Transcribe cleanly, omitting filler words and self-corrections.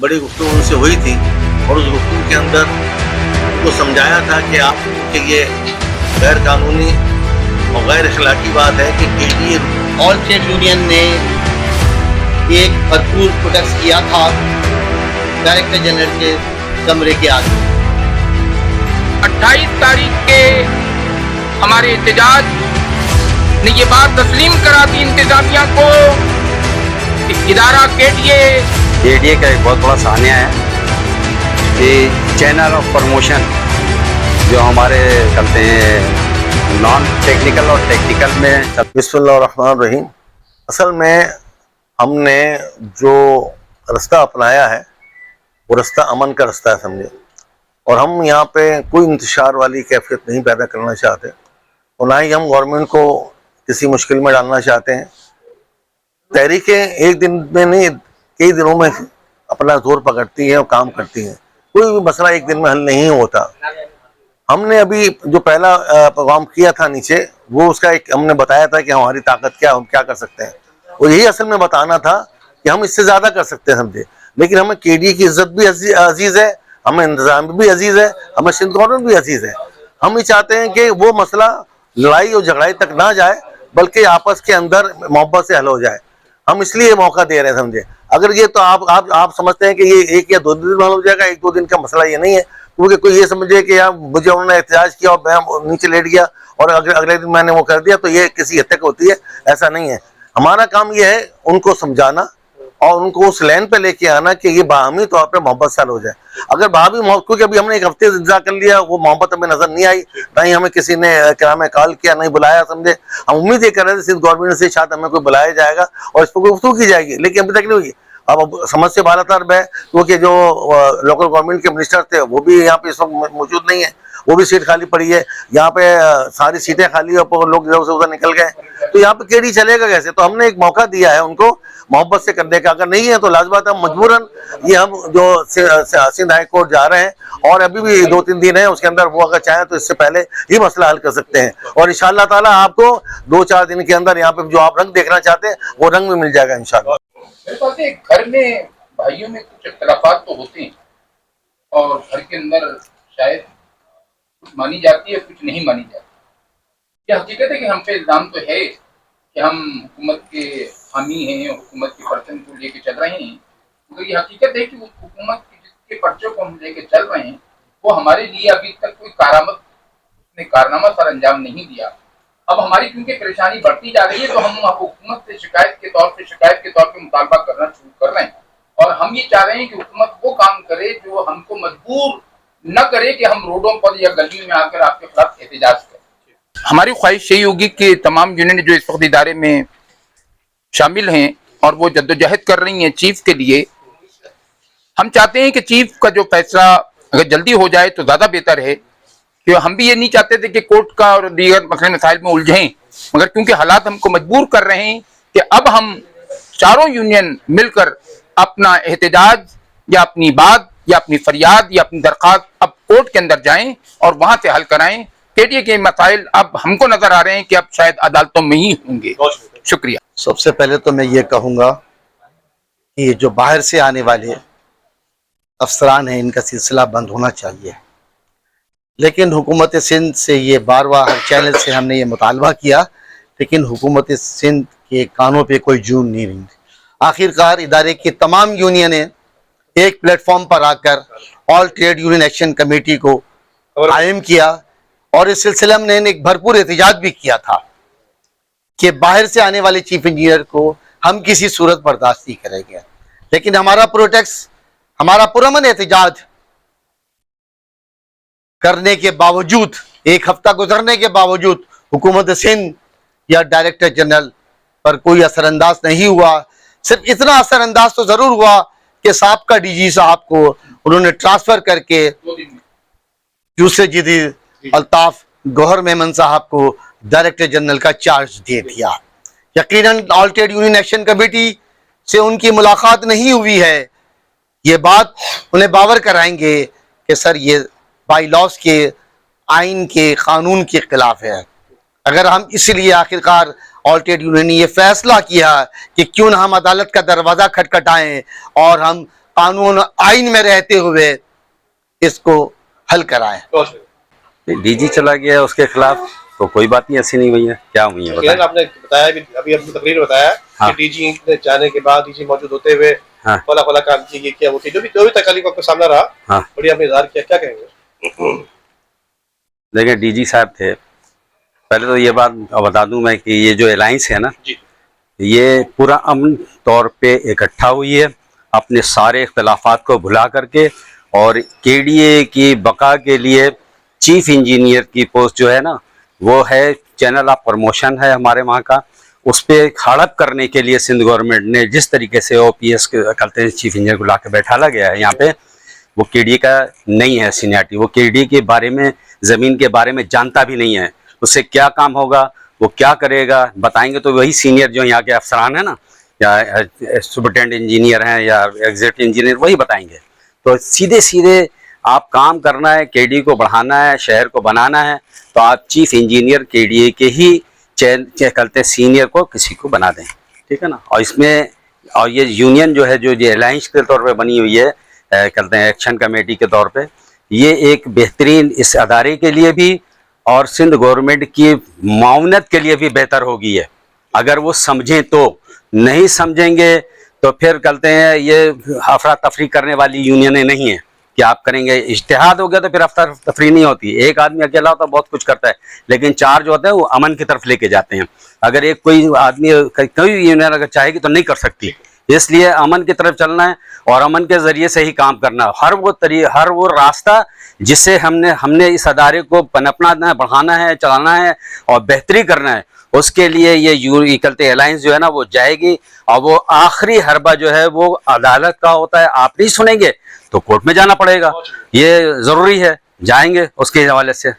बड़ी गुफ्तगू उनसे हुई थी और उस गुफ्तगू के अंदर उनको समझाया था कि आपके ये गैर कानूनी और गैर अखलाकी बात है कि केडीए ऑल ट्रेड यूनियन ने एक भरपूर प्रोटेस्ट किया था डायरेक्टर जनरल के कमरे के आगे। 28 तारीख के हमारे एहतजाज ने ये बात तस्लीम करा दी इंतजामिया को कि इदारा केडीए का एक बहुत बड़ा सानिया है कि चैनल ऑफ प्रमोशन जो हमारे चलते हैं नॉन टेक्निकल और टेक्निकल में। बिस्मिल्लाहिर्रहमानिर्रहीम। असल में हमने जो रास्ता अपनाया है वो रास्ता अमन का रास्ता है समझे, और हम यहाँ पे कोई इंतशार वाली कैफियत नहीं पैदा करना चाहते और ना ही हम गवर्नमेंट को किसी मुश्किल में डालना चाहते हैं। तहरीकें एक दिन में नहीं कई दिनों में अपना जोर पकड़ती हैं और काम करती हैं। कोई भी मसला एक दिन में हल नहीं होता। हमने अभी जो पहला प्रोग्राम किया था नीचे, वो उसका एक हमने बताया था कि हमारी ताकत क्या, हम क्या कर सकते हैं, और यही असल में बताना था कि हम इससे ज़्यादा कर सकते हैं समझे। लेकिन हमें केडीए की इज्जत भी अजीज़ है, हमें इंतज़ाम भी अजीज़ है, हमें सिंध गवर्नमेंट भी अजीज़ है। हम ये चाहते हैं कि वो मसला लड़ाई और झगड़ाई तक ना जाए बल्कि आपस के अंदर मोहब्बत से हल हो जाए। हम इसलिए मौका दे रहे हैं समझे। अगर ये तो आप समझते हैं कि ये 1 या 2 दिन में हल हो जाएगा, 1-2 दिन का मसला ये नहीं है, क्योंकि कोई ये समझे कि यार मुझे उन्होंने एहतजाज किया और मैं नीचे लेट गया और अगले दिन मैंने वो कर दिया तो ये किसी हद तक होती है, ऐसा नहीं है। हमारा काम ये है उनको समझाना और उनको उस लाइन पे लेके आना कि ये बाहमी तौर पे मोहब्बत से हल हो जाए। अगर बाहमी मोहब्बत, क्योंकि अभी हमने 1 हफ्ते इंतजार कर लिया, वो मोहब्बत हमें नजर नहीं आई, ना ही हमें किसी ने क्या हमें कॉल किया, नहीं बुलाया समझे। हम उम्मीद ये कर रहे थे सिंध गवर्नमेंट से शायद हमें कोई बुलाया जाएगा और इस पर कोई गुफ्तगू की जाएगी, लेकिन अभी तक नहीं हुई। अब समझ से बाला तरब है क्योंकि जो लोकल गवर्नमेंट के मिनिस्टर थे वो भी यहाँ पे इस वक्त मौजूद नहीं है, वो भी सीट खाली पड़ी है। यहाँ पे सारी सीटें खाली और लोग इधर से उधर निकल गए, तो यहाँ पे केडी चलेगा कैसे? तो हमने एक मौका दिया है उनको मोहब्बत से करने का। अगर नहीं है तो लाजबात हम मजबूरन ये हम जो सिंध हाई कोर्ट जा रहे हैं और अभी भी 2-3 दिन है, उसके अंदर वो अगर चाहें तो इससे पहले ही मसला हल कर सकते हैं। और इंशाअल्लाह ताला आपको 2-4 दिन के अंदर यहाँ पे जो आप रंग देखना चाहते हैं वो रंग भी मिल जाएगा इंशाअल्लाह। मेरे पास घर में भाइयों में कुछ इख्तलाफात तो होते हैं और घर के अंदर शायद कुछ मानी जाती है, कुछ नहीं मानी जाती। यह हकीकत है कि हम पे इल्जाम तो है कि हम हुकूमत के हामी हैं, हुकूमत के पर्चन को लेके चल रहे हैं, मगर ये हकीकत है कि हुकूमत के जिसके पर्चों को हम लेके चल रहे हैं वो हमारे लिए अभी तक कोई कारनामा सर अंजाम नहीं दिया। अब हमारी क्योंकि परेशानी बढ़ती जा रही है तो हम हुकूमत से शिकायत के तौर पे मुतालबा करना शुरू कर रहे हैं, और हम ये चाह रहे हैं कि हुकूमत वो काम करे जो हमको मजबूर न करे कि हम रोडों पर या गलियों में आकर आपके खिलाफ एहतजाज करें। हमारी ख्वाहिश यही होगी कि तमाम यूनियन जो इस वक्त इदारे में शामिल हैं और वो जद्दोजहद कर रही हैं चीफ के लिए, हम चाहते हैं कि चीफ का जो फैसला अगर जल्दी हो जाए तो ज़्यादा बेहतर है, कि हम भी ये नहीं चाहते थे कि कोर्ट का और दीगर मसले मसाइल में उलझें, मगर क्योंकि हालात हमको मजबूर कर रहे हैं कि अब हम चारों यूनियन मिलकर अपना एहतजाज या अपनी बात या अपनी फरियाद या अपनी दरख्वास्त अब कोर्ट के अंदर जाएं और वहां से हल कराएं। केडीए के मसाइल अब हमको नजर आ रहे हैं कि अब शायद अदालतों में ही होंगे। शुक्रिया। सबसे पहले तो मैं ये कहूँगा कि जो बाहर से आने वाले अफसरान हैं इनका सिलसिला बंद होना चाहिए, लेकिन हुकूमत सिंध से ये बार-बार हर चैनल से हमने ये मुतालबा किया, लेकिन हुकूमत सिंध के कानों पे कोई जून नहीं रही। आखिरकार इदारे की तमाम यूनियनें एक प्लेटफॉर्म पर आकर all trade union action committee को कायम किया और इस सिलसिले में एक भरपूर एहतजाज भी किया था कि बाहर से आने वाले चीफ इंजीनियर को हम किसी सूरत बर्दाश्त नहीं करेंगे। लेकिन हमारा प्रोटेस्ट, हमारा पुरअमन एहतजाज करने के बावजूद, 1 हफ्ता गुजरने के बावजूद हुकूमत सिंध या डायरेक्टर जनरल पर कोई असरअंदाज नहीं हुआ। सिर्फ इतना असरअंदाज तो जरूर हुआ कि साबका डीजी साहब को उन्होंने ट्रांसफर करके दूसरे जिदी अल्ताफ गौहर मेमन साहब को डायरेक्टर जनरल का चार्ज दे दिया। यकीनन all trade union action committee से उनकी मुलाकात नहीं हुई है, ये बात उन्हें बावर कराएंगे कि सर ये बाई लॉस के, आइन के, कानून के खिलाफ है। अगर हम इसलिए आखिरकार ऑल ट्रेड यूनियन ने ये फैसला किया कि क्यों ना हम अदालत का दरवाज़ा खटखटाएं और हम कानून आइन में रहते हुए इसको हल कराएं। डीजी चला गया उसके खिलाफ तो कोई बात नहीं ऐसी नहीं हुई है, क्या हुई है बताएं। आपने बताया भी, अभी अपनी तकरीर में बताया हाँ। कि डीजी ने जाने के बाद, डीजी मौजूद होते हुए हाँ। फला काम किया, ये किया, वो किया, जो भी तकलीफ आपको सामना रहा, हाँ। बड़ी आपने इजहार किया, क्या कहेंगे? देखिए डीजी साहब थे, पहले तो ये बात बता दूं मैं कि ये जो अलायंस है ना, जी। ये पूरा अमन तौर पे इकट्ठा हुई है अपने सारे इख्तलाफात को भुला करके, और केडीए की बका के लिए चीफ इंजीनियर की पोस्ट जो है ना, वो है चैनल ऑफ प्रमोशन है हमारे वहाँ का, उस पर हड़प करने के लिए सिंध गवर्नमेंट ने जिस तरीके से OPS करते हैं चीफ इंजीनियर को ला के बैठाला गया है यहाँ पे, वो केडीए का नहीं है सीनियरिटी, वो केडीए के बारे में, ज़मीन के बारे में जानता भी नहीं है, उससे क्या काम होगा, वो क्या करेगा बताएंगे तो वही सीनियर जो यहाँ के अफसरान हैं ना, या सुपरटेंडेंट इंजीनियर हैं या एग्जीक्यूटिव इंजीनियर, वही बताएंगे। तो सीधे सीधे आप काम करना है, केडीए को बढ़ाना है, शहर को बनाना है, तो आप चीफ इंजीनियर केडीए के ही चेक करते सीनियर को किसी को बना दें, ठीक है ना। और इसमें, और ये यूनियन जो है, जो ये अलायंस के तौर पे बनी हुई है, करते हैं एक्शन कमेटी के तौर पे, ये एक बेहतरीन इस अदारे के लिए भी और सिंध गवर्नमेंट की माउनत के लिए भी बेहतर होगी है, अगर वो समझें तो। नहीं समझेंगे तो फिर कहते हैं ये अफरा तफरी करने वाली यूनियनें नहीं हैं कि आप करेंगे। इज्तिहाद हो गया तो फिर अफरा तफरी नहीं होती, एक आदमी अकेला होता बहुत कुछ करता है, लेकिन चार जो होते हैं वो अमन की तरफ लेके जाते हैं। अगर एक कोई आदमी, कोई यूनियन अगर चाहेगी तो नहीं कर सकती, इसलिए अमन की तरफ चलना है और अमन के ज़रिए से ही काम करना है। हर वो रास्ता जिससे हमने इस अदारे को पनपना है, बढ़ाना है, चलाना है और बेहतरी करना है, उसके लिए ये कलते अलायंस जो है ना वो जाएगी। और वो आखिरी हरबा जो है वो अदालत का होता है, आप नहीं सुनेंगे तो कोर्ट में जाना पड़ेगा, ये ज़रूरी है, जाएंगे उसके हवाले से।